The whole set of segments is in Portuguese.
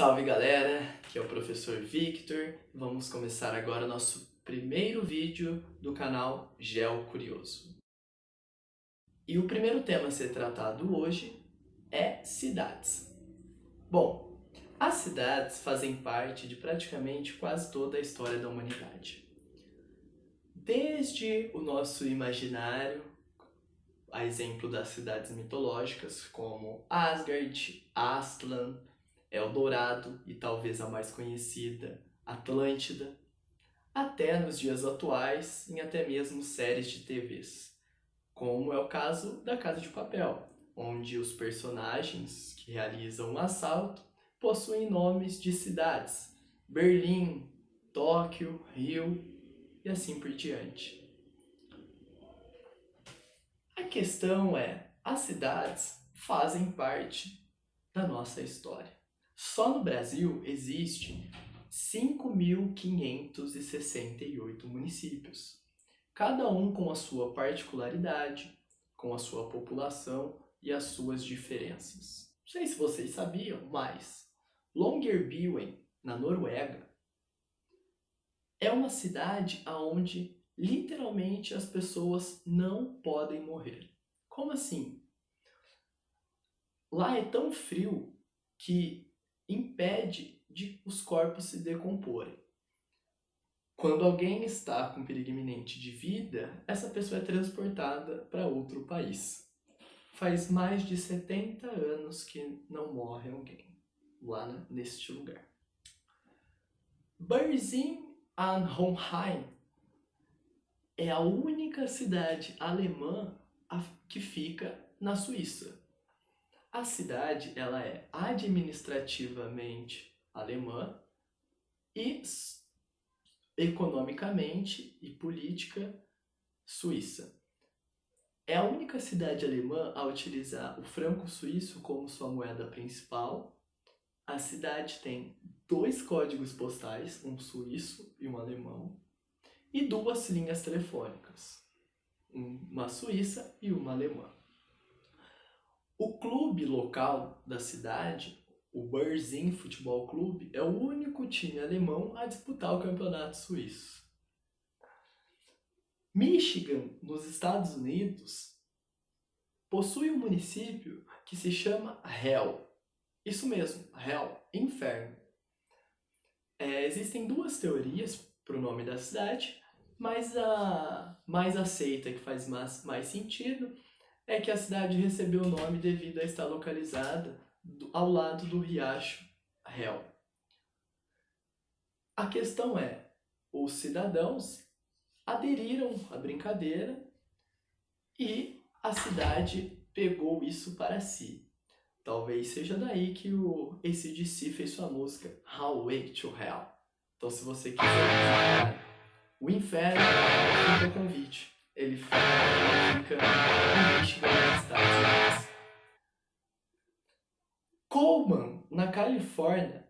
Salve galera, aqui é o professor Victor. Vamos começar agora o nosso primeiro vídeo do canal Geo Curioso. E o primeiro tema a ser tratado hoje é cidades. Bom, as cidades fazem parte de praticamente quase toda a história da humanidade. Desde o nosso imaginário, a exemplo das cidades mitológicas como Asgard, Aslan, Eldorado e talvez a mais conhecida, Atlântida, até nos dias atuais em até mesmo séries de TVs, como é o caso da Casa de Papel, onde os personagens que realizam um assalto possuem nomes de cidades, Berlim, Tóquio, Rio e assim por diante. A questão é, as cidades fazem parte da nossa história. Só no Brasil existem 5.568 municípios, cada um com a sua particularidade, com a sua população e as suas diferenças. Não sei se vocês sabiam, mas Longyearbyen, na Noruega, é uma cidade onde literalmente as pessoas não podem morrer. Como assim? Lá é tão frio que impede de os corpos se decomporem. Quando alguém está com perigo iminente de vida, essa pessoa é transportada para outro país. Faz mais de 70 anos que não morre alguém lá neste lugar. Berzin an Hohenheim é a única cidade alemã que fica na Suíça. A cidade ela é administrativamente alemã e economicamente e política suíça. É a única cidade alemã a utilizar o franco suíço como sua moeda principal. A cidade tem 2 códigos postais, um suíço e um alemão, e 2 linhas telefônicas, uma suíça e uma alemã. O clube local da cidade, o Berzin Futebol Clube, é o único time alemão a disputar o campeonato suíço. Michigan, nos Estados Unidos, possui um município que se chama Hell. Isso mesmo, Hell, inferno. Existem 2 teorias para o nome da cidade, mas a mais aceita, que faz mais sentido, é que a cidade recebeu o nome devido a estar localizada ao lado do riacho Hell. A questão é, os cidadãos aderiram à brincadeira e a cidade pegou isso para si. Talvez seja daí que o AC/DC fez sua música Highway to Hell. Então se você quiser visitar o inferno, fica o convite. Ele fica em Michigan, nos Estados Unidos. Coleman, na Califórnia,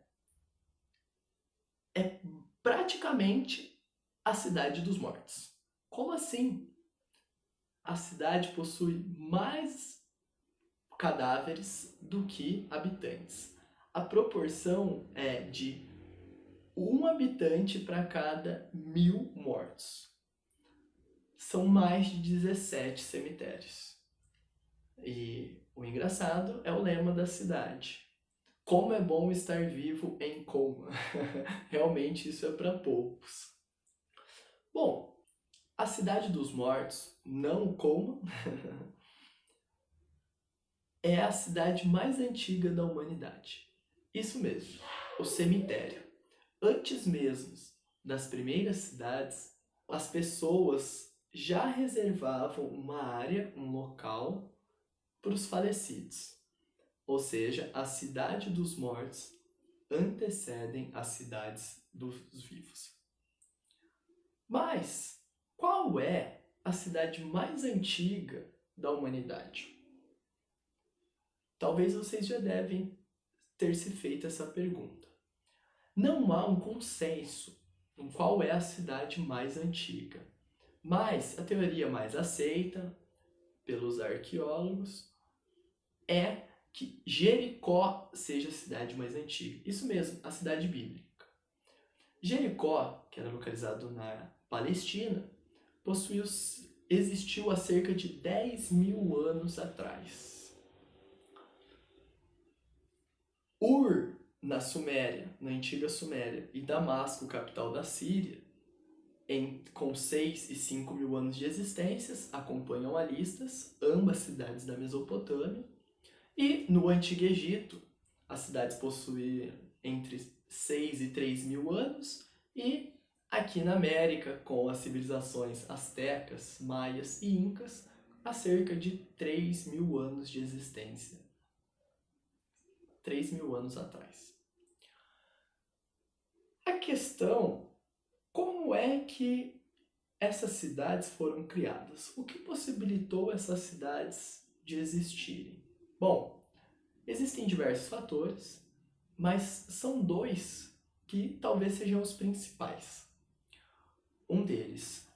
é praticamente a cidade dos mortos. Como assim? A cidade possui mais cadáveres do que habitantes. A proporção é de 1 habitante para cada 1.000 mortos. São mais de 17 cemitérios. E o engraçado é o lema da cidade. Como é bom estar vivo em Coleman. Realmente isso é para poucos. Bom, a cidade dos mortos, não Coleman, é a cidade mais antiga da humanidade. Isso mesmo, o cemitério. Antes mesmo das primeiras cidades, as pessoas já reservavam uma área, um local, para os falecidos. Ou seja, a cidade dos mortos antecedem as cidades dos vivos. Mas qual é a cidade mais antiga da humanidade? Talvez vocês já devem ter se feito essa pergunta. Não há um consenso em qual é a cidade mais antiga, mas a teoria mais aceita pelos arqueólogos é que Jericó seja a cidade mais antiga. Isso mesmo, a cidade bíblica. Jericó, que era localizado na Palestina, existiu há cerca de 10 mil anos atrás. Ur, na Suméria, na antiga Suméria, e Damasco, capital da Síria, com 6 e 5 mil anos de existências, acompanham a listas, ambas cidades da Mesopotâmia. E no Antigo Egito, as cidades possuíam entre 6 e 3 mil anos, e aqui na América, com as civilizações astecas, maias e incas, há cerca de 3 mil anos de existência. 3 mil anos atrás. A questão, como é que essas cidades foram criadas? O que possibilitou essas cidades de existirem? Bom, existem diversos fatores, mas são dois que talvez sejam os principais. Um deles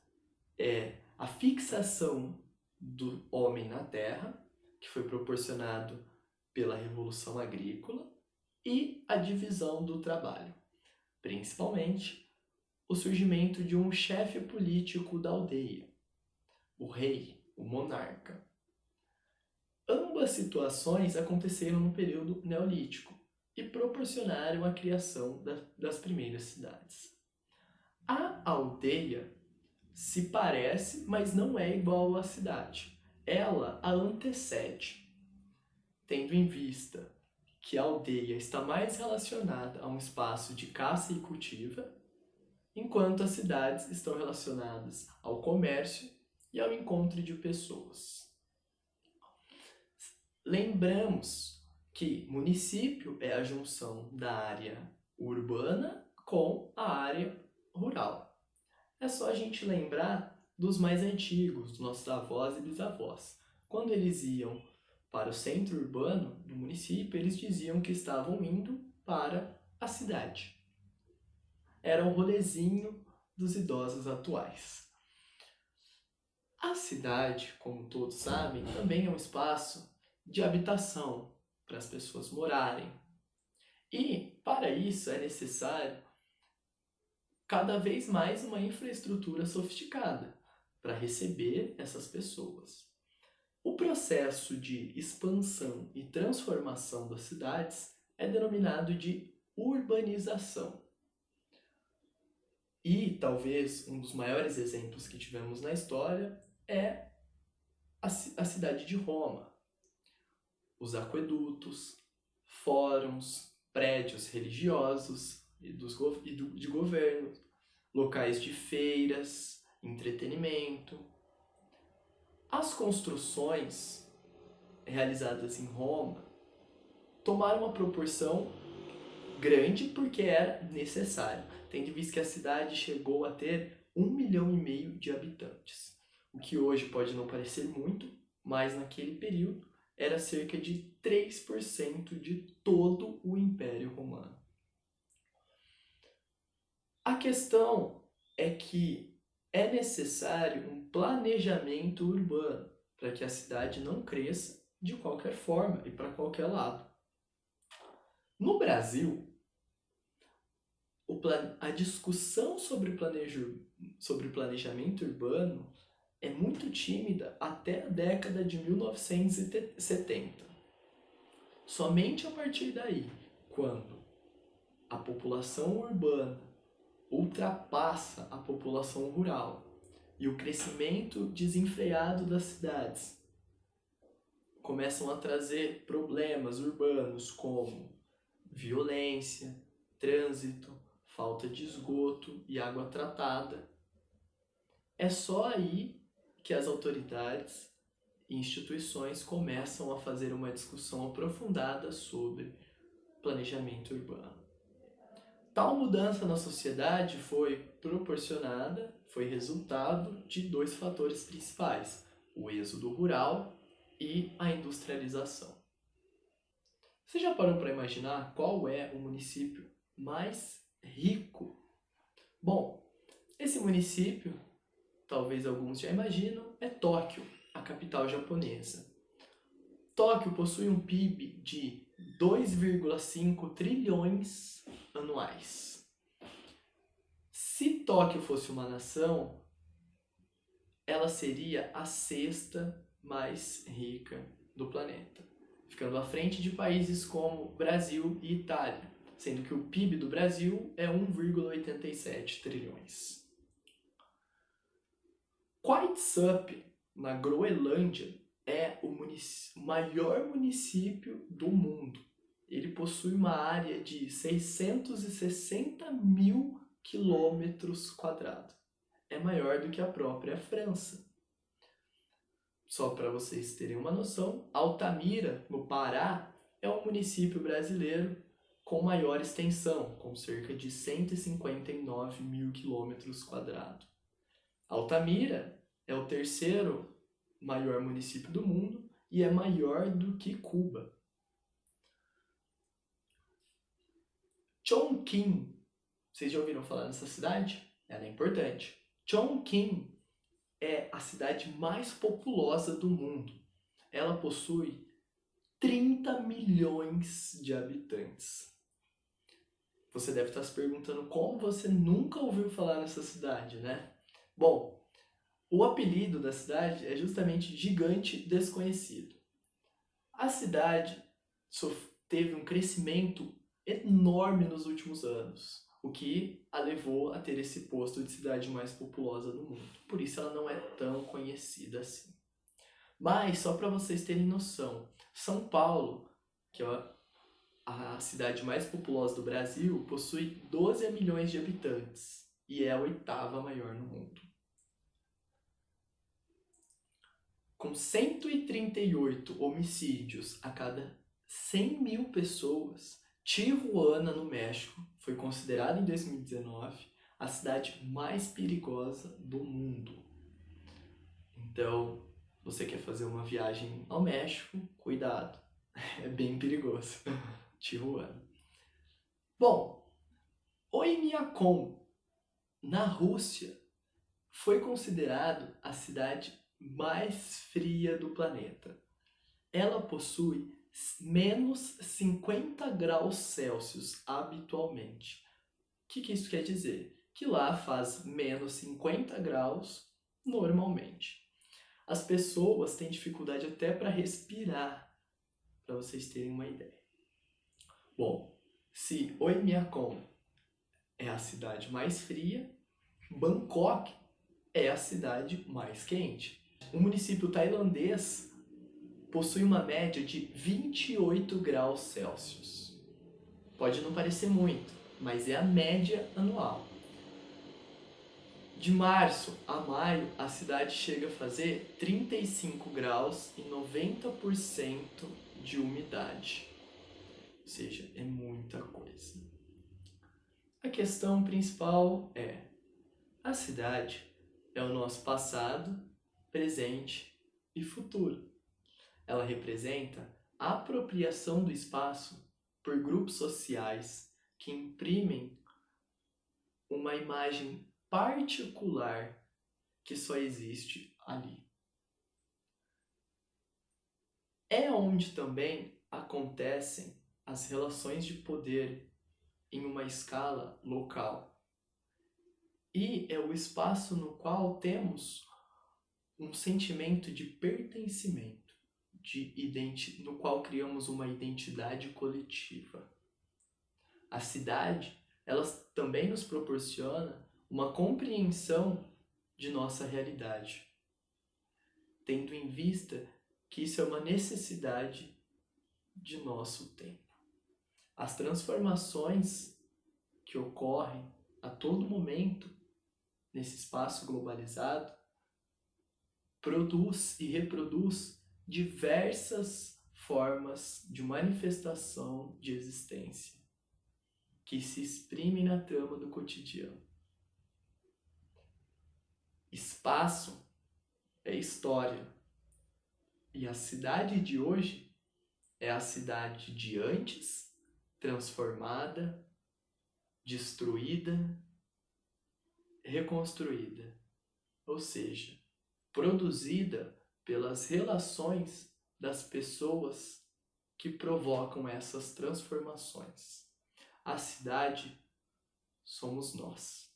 é a fixação do homem na terra, que foi proporcionado pela Revolução Agrícola, e a divisão do trabalho, principalmente o surgimento de um chefe político da aldeia, o rei, o monarca. Ambas situações aconteceram no período neolítico e proporcionaram a criação das primeiras cidades. A aldeia se parece, mas não é igual à cidade. Ela a antecede, tendo em vista que a aldeia está mais relacionada a um espaço de caça e cultiva, enquanto as cidades estão relacionadas ao comércio e ao encontro de pessoas. Lembramos que município é a junção da área urbana com a área rural. É só a gente lembrar dos mais antigos, dos nossos avós e bisavós. Quando eles iam para o centro urbano do município, eles diziam que estavam indo para a cidade. Era o rolezinho dos idosos atuais. A cidade, como todos sabem, também é um espaço de habitação para as pessoas morarem. E, para isso, é necessário cada vez mais uma infraestrutura sofisticada para receber essas pessoas. O processo de expansão e transformação das cidades é denominado de urbanização. E talvez um dos maiores exemplos que tivemos na história é a cidade de Roma. Os aquedutos, fóruns, prédios religiosos de governo, locais de feiras, entretenimento. As construções realizadas em Roma tomaram uma proporção grande porque era necessário, tendo em vista que a cidade chegou a ter 1,5 milhão de habitantes, o que hoje pode não parecer muito, mas naquele período era cerca de 3% de todo o Império Romano. A questão é que é necessário um planejamento urbano para que a cidade não cresça de qualquer forma e para qualquer lado. No Brasil, a discussão sobre planejamento urbano é muito tímida até a década de 1970. Somente a partir daí, quando a população urbana ultrapassa a população rural e o crescimento desenfreado das cidades começam a trazer problemas urbanos como violência, trânsito, falta de esgoto e água tratada. É só aí que as autoridades e instituições começam a fazer uma discussão aprofundada sobre planejamento urbano. Tal mudança na sociedade foi resultado de dois fatores principais: o êxodo rural e a industrialização. Você já parou para imaginar qual é o município mais rico? Bom, esse município, talvez alguns já imaginam, é Tóquio, a capital japonesa. Tóquio possui um PIB de 2,5 trilhões anuais. Se Tóquio fosse uma nação, ela seria a sexta mais rica do planeta, ficando à frente de países como Brasil e Itália, sendo que o PIB do Brasil é 1,87 trilhões. Quaitsup, na Groenlândia, é o maior município do mundo. Ele possui uma área de 660 mil quilômetros quadrados. É maior do que a própria França. Só para vocês terem uma noção, Altamira, no Pará, é um município brasileiro com maior extensão, com cerca de 159 mil quilômetros quadrados. Altamira é o terceiro maior município do mundo e é maior do que Cuba. Chongqing, vocês já ouviram falar nessa cidade? Ela é importante. Chongqing é a cidade mais populosa do mundo. Ela possui 30 milhões de habitantes. Você deve estar se perguntando como você nunca ouviu falar nessa cidade, né? Bom, o apelido da cidade é justamente Gigante Desconhecido. A cidade teve um crescimento enorme nos últimos anos, o que a levou a ter esse posto de cidade mais populosa do mundo. Por isso ela não é tão conhecida assim. Mas, só para vocês terem noção, São Paulo, que é a cidade mais populosa do Brasil, possui 12 milhões de habitantes e é a oitava maior no mundo. Com 138 homicídios a cada 100 mil pessoas, Tijuana, no México, foi considerada em 2019 a cidade mais perigosa do mundo. Então, você quer fazer uma viagem ao México, cuidado, é bem perigoso. Tijuana. Bom, Oymyakon, na Rússia, foi considerado a cidade mais fria do planeta. Ela possui menos 50 graus Celsius habitualmente. O que isso quer dizer? Que lá faz menos 50 graus normalmente. As pessoas têm dificuldade até para respirar, para vocês terem uma ideia. Bom, se Oymyakon é a cidade mais fria, Bangkok é a cidade mais quente. O município tailandês possui uma média de 28 graus Celsius. Pode não parecer muito, mas é a média anual. De março a maio, a cidade chega a fazer 35 graus e 90% de umidade. Ou seja, é muita coisa. A questão principal é: a cidade é o nosso passado, presente e futuro. Ela representa a apropriação do espaço por grupos sociais que imprimem uma imagem particular que só existe ali. É onde também acontecem as relações de poder em uma escala local. E é o espaço no qual temos um sentimento de pertencimento, no qual criamos uma identidade coletiva. A cidade, ela também nos proporciona uma compreensão de nossa realidade, tendo em vista que isso é uma necessidade de nosso tempo. As transformações que ocorrem a todo momento nesse espaço globalizado produz e reproduz diversas formas de manifestação de existência que se exprimem na trama do cotidiano. Espaço é história. E a cidade de hoje é a cidade de antes, transformada, destruída, reconstruída. Ou seja, produzida pelas relações das pessoas que provocam essas transformações. A cidade somos nós.